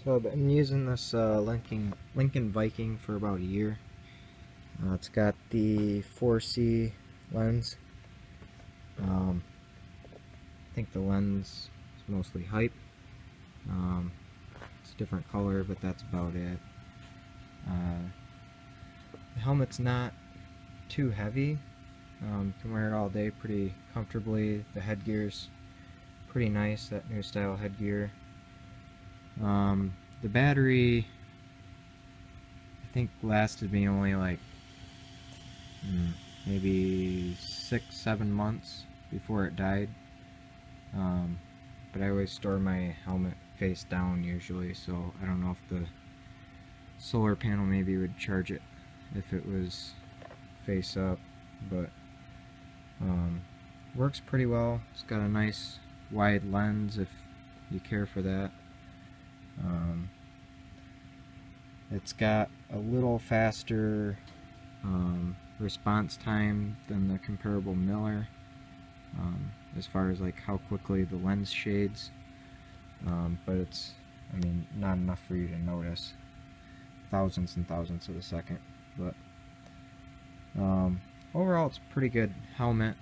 So I've been using this Lincoln Viking for about a year. It's got the 4C lens. I think the lens is mostly hype. It's a different color, but that's about it. The helmet's not too heavy. You can wear it all day pretty comfortably. The headgear's pretty nice, that new style headgear. The battery, I think, lasted me only like maybe 6-7 months before it died. But I always store my helmet face down usually, so I don't know if the solar panel maybe would charge it if it was face up, but works pretty well. It's got a nice wide lens if you care for that. It's got a little faster response time than the comparable Miller, as far as like how quickly the lens shades, but it's, I mean, not enough for you to notice, thousandths and thousandths of a second. But overall, it's a pretty good helmet.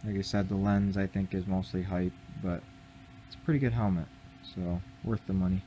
Like I said, the lens I think is mostly hype, but it's a pretty good helmet, so worth the money.